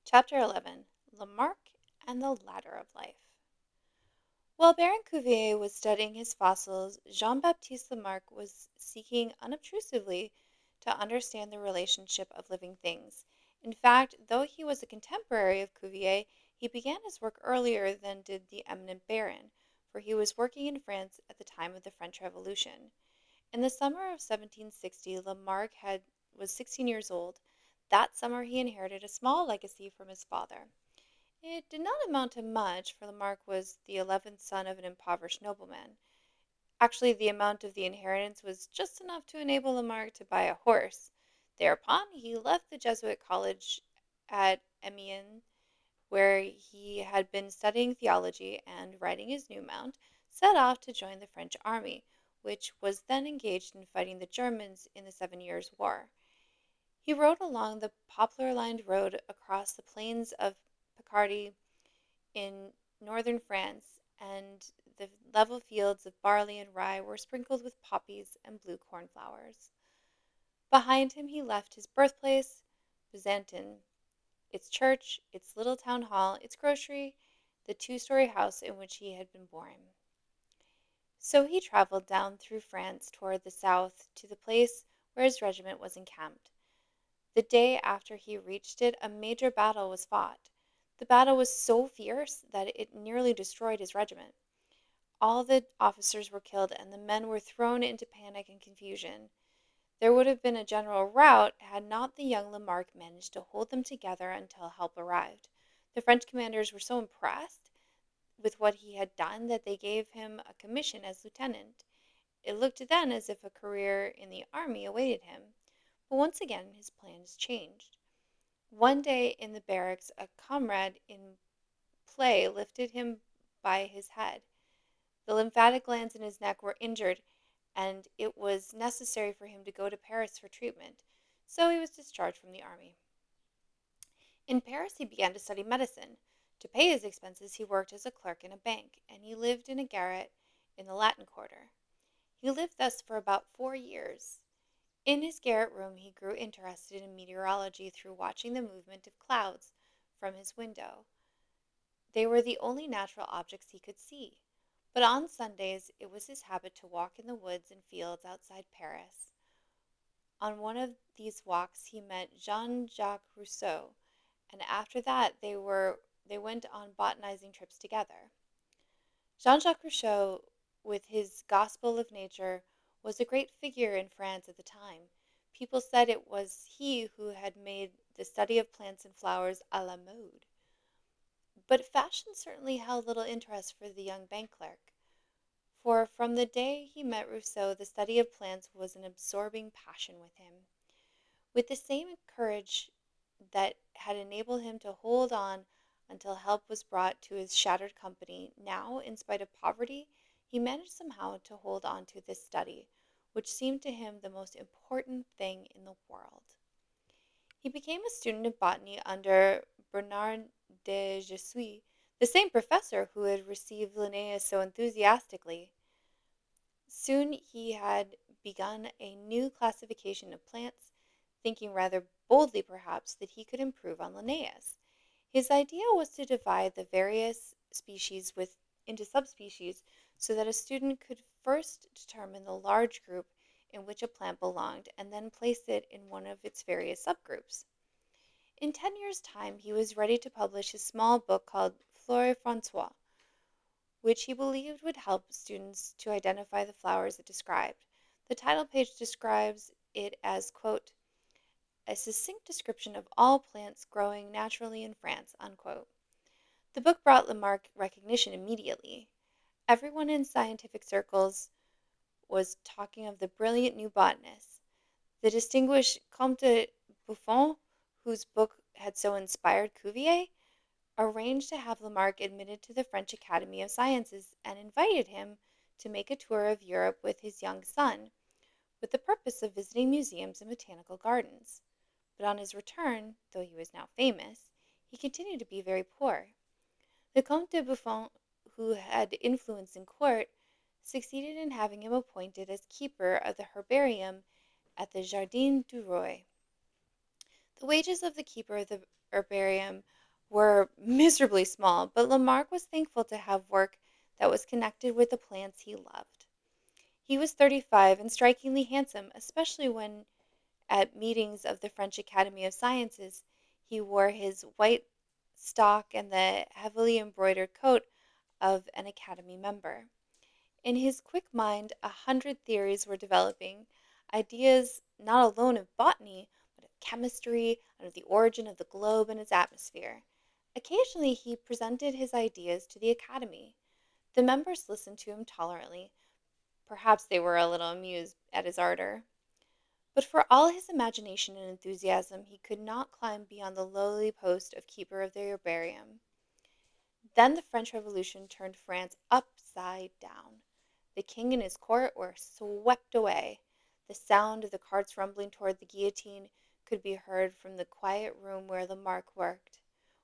Chapter 11 Lamarck and the Ladder of Life. While Baron Cuvier was studying his fossils, Jean Baptiste Lamarck was seeking unobtrusively to understand the relationship of living things. In fact, though he was a contemporary of Cuvier, he began his work earlier than did the eminent Baron, for he was working in France at the time of the French Revolution. In the summer of 1760, was 16 years old. That summer he inherited a small legacy from his father. It did not amount to much, for Lamarck was the 11th son of an impoverished nobleman. Actually, the amount of the inheritance was just enough to enable Lamarck to buy a horse. Thereupon, he left the Jesuit college at Amiens, where he had been studying theology, and, riding his new mount, set off to join the French army, which was then engaged in fighting the Germans in the 7 Years' War. He rode along the poplar-lined road across the plains of Picardy in northern France, and the level fields of barley and rye were sprinkled with poppies and blue cornflowers. Behind him he left his birthplace, Byzantin, its church, its little town hall, its grocery, the two-story house in which he had been born. So he traveled down through France toward the south to the place where his regiment was encamped. The day after he reached it, a major battle was fought. The battle was so fierce that it nearly destroyed his regiment. All the officers were killed, and the men were thrown into panic and confusion. There would have been a general rout had not the young Lamarck managed to hold them together until help arrived. The French commanders were so impressed with what he had done that they gave him a commission as lieutenant. It looked then as if a career in the army awaited him. But once again his plans changed. One day in the barracks, a comrade in play lifted him by his head. The lymphatic glands in his neck were injured, and it was necessary for him to go to Paris for treatment, so he was discharged from the army. In Paris he began to study medicine. To pay his expenses he worked as a clerk in a bank, and he lived in a garret in the Latin Quarter. He lived thus for about 4 years. In his garret room he grew interested in meteorology through watching the movement of clouds from his window. They were the only natural objects he could see. But on Sundays it was his habit to walk in the woods and fields outside Paris. On one of these walks he met Jean-Jacques Rousseau, and after that they went on botanizing trips together. Jean-Jacques Rousseau, with his Gospel of Nature, was a great figure in France at the time. People said it was he who had made the study of plants and flowers à la mode. But fashion certainly held little interest for the young bank clerk, for from the day he met Rousseau the study of plants was an absorbing passion with him. With the same courage that had enabled him to hold on until help was brought to his shattered company, now, in spite of poverty, he managed somehow to hold on to this study, which seemed to him the most important thing in the world. He became a student of botany under Bernard de Jussieu, the same professor who had received Linnaeus so enthusiastically. Soon he had begun a new classification of plants, thinking rather boldly perhaps that he could improve on Linnaeus. His idea was to divide the various species into subspecies so that a student could first determine the large group in which a plant belonged and then place it in one of its various subgroups. In 10 years' time he was ready to publish his small book called Flore François, which he believed would help students to identify the flowers it described. The title page describes it as, quote, a succinct description of all plants growing naturally in France, unquote. The book brought Lamarck recognition immediately. Everyone in scientific circles was talking of the brilliant new botanist. The distinguished Comte Buffon, whose book had so inspired Cuvier, arranged to have Lamarck admitted to the French Academy of Sciences and invited him to make a tour of Europe with his young son, with the purpose of visiting museums and botanical gardens. But on his return, though he was now famous, he continued to be very poor. The Comte de Buffon, who had influence in court, succeeded in having him appointed as keeper of the herbarium at the Jardin du Roi. The wages of the keeper of the herbarium were miserably small, but Lamarck was thankful to have work that was connected with the plants he loved. He was 35 and strikingly handsome, especially when at meetings of the French Academy of Sciences he wore his white stock and the heavily embroidered coat of an Academy member. In his quick mind, 100 theories were developing, ideas not alone of botany, but of chemistry and of the origin of the globe and its atmosphere. Occasionally, he presented his ideas to the Academy. The members listened to him tolerantly. Perhaps they were a little amused at his ardor. But for all his imagination and enthusiasm, he could not climb beyond the lowly post of keeper of the herbarium. Then the French Revolution turned France upside down. The king and his court were swept away. The sound of the carts rumbling toward the guillotine could be heard from the quiet room where Lamarck worked.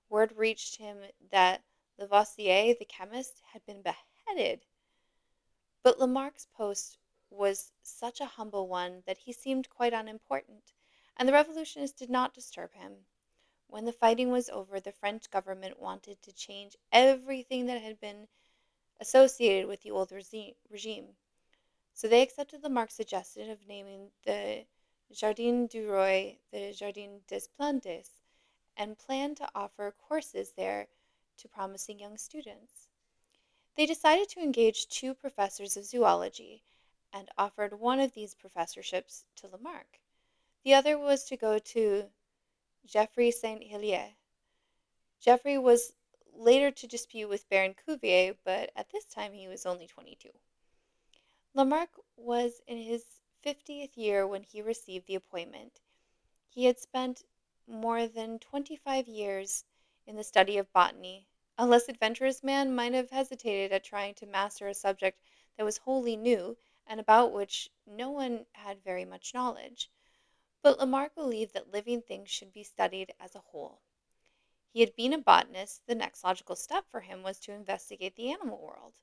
Word reached him that Lavoisier, the chemist, had been beheaded. But Lamarck's post was such a humble one that he seemed quite unimportant, and the revolutionists did not disturb him. When the fighting was over, the French government wanted to change everything that had been associated with the old regime. So they accepted Lamarck's suggestion of naming the Jardin du Roi the Jardin des Plantes and planned to offer courses there to promising young students. They decided to engage 2 professors of zoology and offered one of these professorships to Lamarck. The other was to go to Geoffroy St. Hilaire. Geoffroy was later to dispute with Baron Cuvier, but at this time he was only 22. Lamarck was in his 50th year when he received the appointment. He had spent more than 25 years in the study of botany. A less adventurous man might have hesitated at trying to master a subject that was wholly new and about which no one had very much knowledge. But Lamarck believed that living things should be studied as a whole. He had been a botanist. The next logical step for him was to investigate the animal world.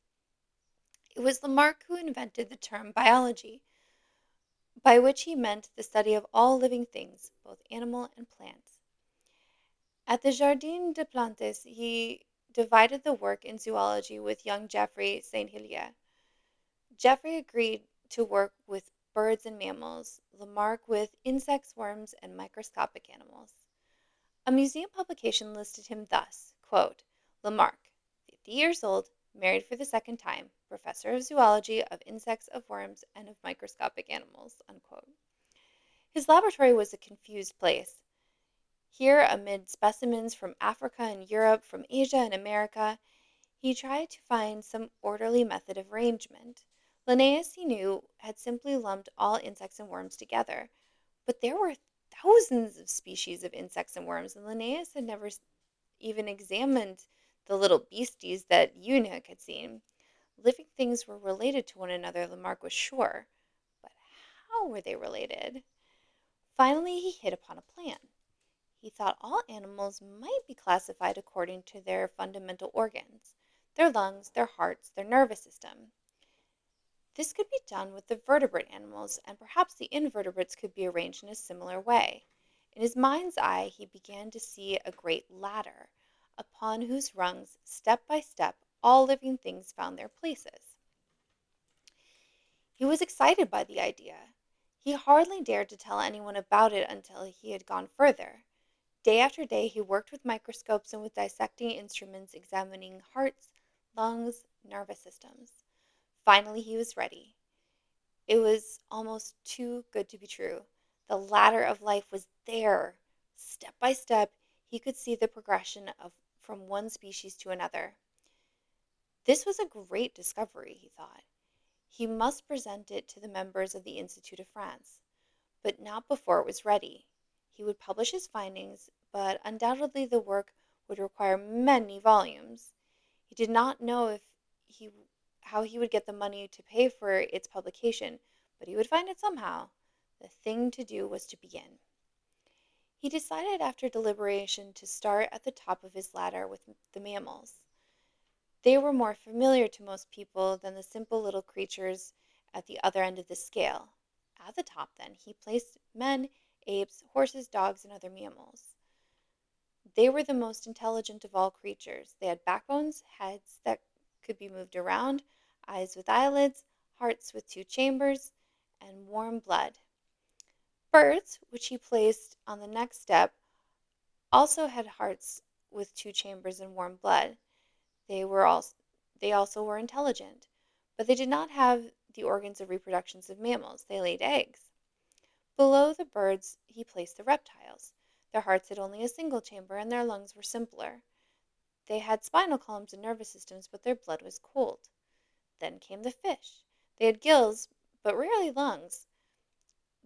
It was Lamarck who invented the term biology, by which he meant the study of all living things, both animal and plant. At the Jardin des Plantes, he divided the work in zoology with young Geoffroy St. Hilaire. Geoffroy agreed to work with birds and mammals, Lamarck with insects, worms, and microscopic animals. A museum publication listed him thus, quote, Lamarck, 50 years old, married for the second time, professor of zoology, of insects, of worms, and of microscopic animals, unquote. His laboratory was a confused place. Here, amid specimens from Africa and Europe, from Asia and America, he tried to find some orderly method of arrangement. Linnaeus, he knew, had simply lumped all insects and worms together, but there were thousands of species of insects and worms, and Linnaeus had never even examined the little beasties that Eunuch had seen. Living things were related to one another, Lamarck was sure, but how were they related? Finally, he hit upon a plan. He thought all animals might be classified according to their fundamental organs, their lungs, their hearts, their nervous system. This could be done with the vertebrate animals, and perhaps the invertebrates could be arranged in a similar way. In his mind's eye, he began to see a great ladder, upon whose rungs, step by step, all living things found their places. He was excited by the idea. He hardly dared to tell anyone about it until he had gone further. Day after day he worked with microscopes and with dissecting instruments examining hearts, lungs, nervous systems. Finally he was ready. It was almost too good to be true. The ladder of life was there. Step by step he could see the progression of from one species to another. This was a great discovery, he thought. He must present it to the members of the Institute of France, but not before it was ready. He would publish his findings, but undoubtedly the work would require many volumes. He did not know he, how he would get the money to pay for its publication, but he would find it somehow. The thing to do was to begin. He decided after deliberation to start at the top of his ladder with the mammals. They were more familiar to most people than the simple little creatures at the other end of the scale. At the top, then, he placed men, apes, horses, dogs, and other mammals. They were the most intelligent of all creatures. They had backbones, heads that could be moved around, eyes with eyelids, hearts with two chambers, and warm blood. Birds, which he placed on the next step, also had hearts with two chambers and warm blood. They were also they also were intelligent, but they did not have the organs of reproduction of mammals. They laid eggs. Below the birds he placed the reptiles. Their hearts had only a single chamber, and their lungs were simpler. They had spinal columns and nervous systems, but their blood was cold. Then came the fish. They had gills, but rarely lungs.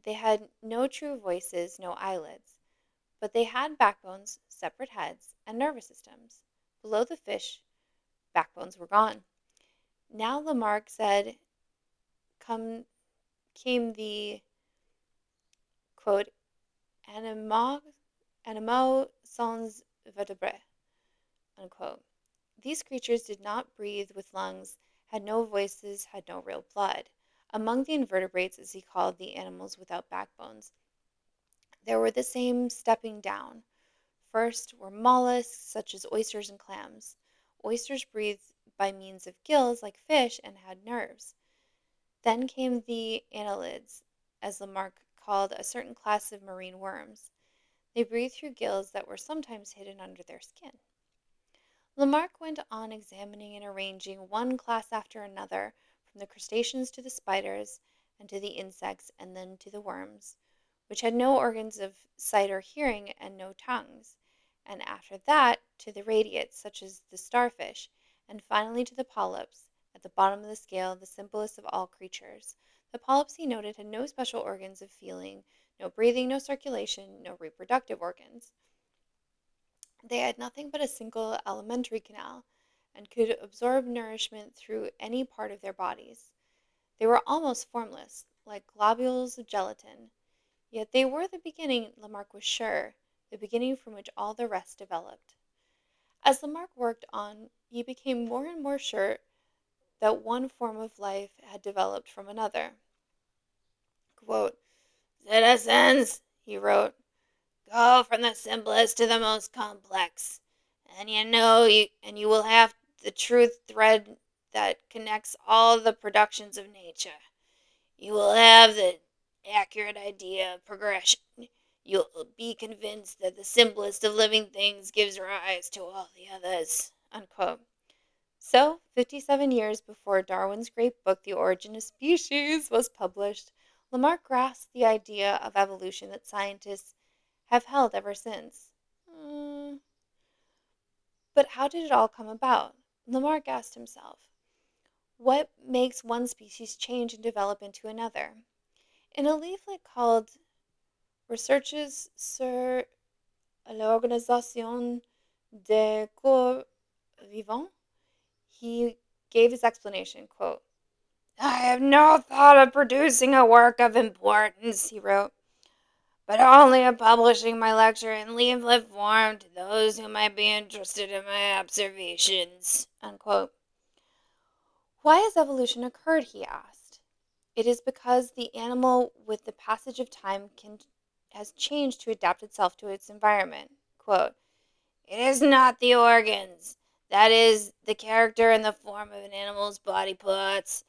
They had no true voices, no eyelids, but they had backbones, separate heads, and nervous systems. Below the fish, backbones were gone. Now Lamarck said, come came the quote, animaux, animaux sans vertebrae, unquote. These creatures did not breathe with lungs, had no voices, had no real blood. Among the invertebrates, as he called the animals without backbones, there were the same stepping down. First were mollusks, such as oysters and clams. Oysters breathed by means of gills like fish and had nerves. Then came the annelids, as Lamarck called a certain class of marine worms. They breathed through gills that were sometimes hidden under their skin. Lamarck went on examining and arranging one class after another, from the crustaceans to the spiders, and to the insects, and then to the worms, which had no organs of sight or hearing and no tongues, and after that to the radiates, such as the starfish, and finally to the polyps, at the bottom of the scale, the simplest of all creatures. The polyps, he noted, had no special organs of feeling, no breathing, no circulation, no reproductive organs. They had nothing but a single alimentary canal, and could absorb nourishment through any part of their bodies. They were almost formless, like globules of gelatin. Yet they were the beginning, Lamarck was sure, the beginning from which all the rest developed. As Lamarck worked on, he became more and more sure that one form of life had developed from another. Quote, "Citizens," he wrote, "go from the simplest to the most complex, and you will have the truth thread that connects all the productions of nature. You will have the accurate idea of progression. You'll be convinced that the simplest of living things gives rise to all the others." Unquote. So, 57 years before Darwin's great book, The Origin of Species, was published, Lamarck grasped the idea of evolution that scientists have held ever since. But how did it all come about? Lamarck asked himself. What makes one species change and develop into another? In a leaflet called Recherches sur l'organisation des corps vivants, he gave his explanation, quote, "I have no thought of producing a work of importance," he wrote, "but only of publishing my lecture in leaflet form to those who might be interested in my observations." Unquote. Why has evolution occurred, he asked. It is because the animal, with the passage of time, has changed to adapt itself to its environment. Quote, "It is not the organs, that is, the character and the form of an animal's body parts,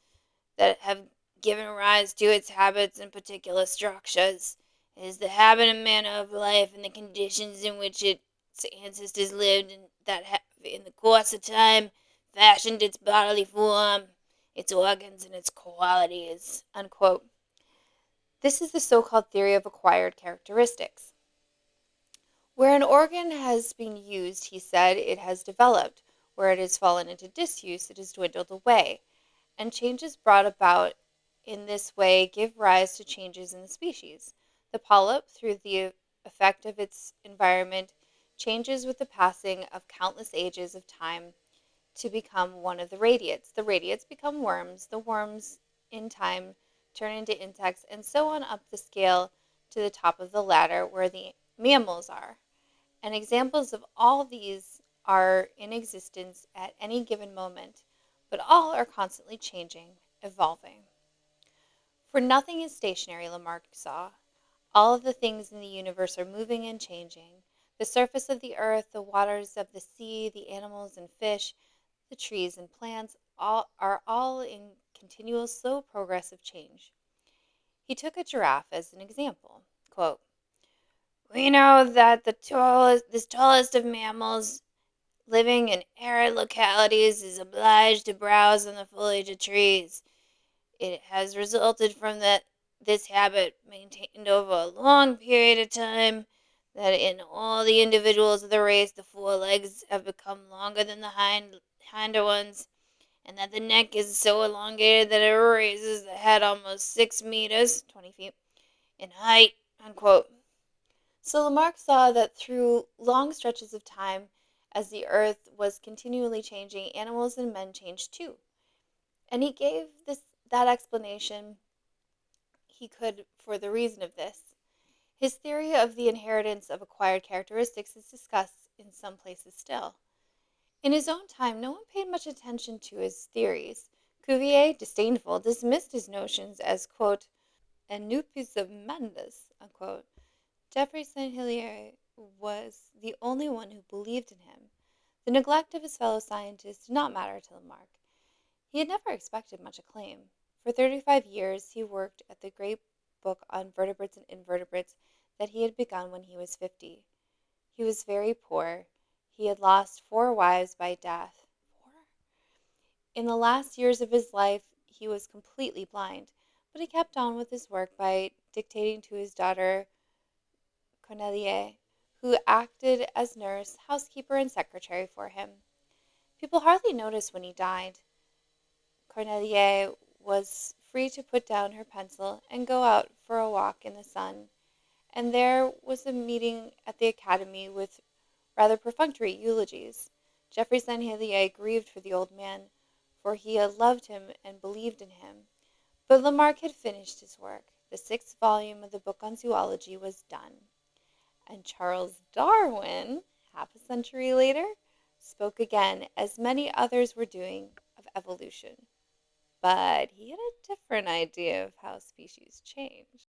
that have given rise to its habits and particular structures. It is the habit and manner of life and the conditions in which its ancestors lived and that have, in the course of time, fashioned its bodily form, its organs, and its qualities." Unquote. This is the so-called theory of acquired characteristics. Where an organ has been used, he said, it has developed. Where it has fallen into disuse, it has dwindled away. And changes brought about in this way give rise to changes in the species. The polyp, through the effect of its environment, changes with the passing of countless ages of time to become one of the radiates. The radiates become worms. The worms, in time, turn into insects, and so on up the scale to the top of the ladder where the mammals are. And examples of all these are in existence at any given moment, but all are constantly changing, evolving. For nothing is stationary, Lamarck saw. All of the things in the universe are moving and changing. The surface of the earth, the waters of the sea, the animals and fish, the trees and plants are all in continual slow progressive change. He took a giraffe as an example. Quote, "We know that this tallest of mammals living in arid localities is obliged to browse on the foliage of trees. It has resulted from this habit maintained over a long period of time that in all the individuals of the race the forelegs have become longer than the hinder ones, and that the neck is so elongated that it raises the head almost 6 meters, 20 feet, in height." Unquote. So Lamarck saw that through long stretches of time, as the earth was continually changing, animals and men changed too. And he gave that explanation he could for the reason of this. His theory of the inheritance of acquired characteristics is discussed in some places still. In his own time, no one paid much attention to his theories. Cuvier, disdainful, dismissed his notions as, quote, "a nupus of madness," unquote. Geoffroy St. Hilaire was the only one who believed in him. The neglect of his fellow scientists did not matter to Lamarck. He had never expected much acclaim. For 35 years he worked at the great book on vertebrates and invertebrates that he had begun when he was 50. He was very poor. He had lost 4 wives by death. 4? In the last years of his life he was completely blind, but he kept on with his work by dictating to his daughter Corneille, who acted as nurse, housekeeper, and secretary for him. People hardly noticed when he died. Corneille was free to put down her pencil and go out for a walk in the sun, and there was a meeting at the Academy with rather perfunctory eulogies. Geoffroy St. Hilaire grieved for the old man, for he had loved him and believed in him. But Lamarck had finished his work. The 6th volume of the book on zoology was done. And Charles Darwin, half a century later, spoke again, as many others were doing, of evolution. But he had a different idea of how species change.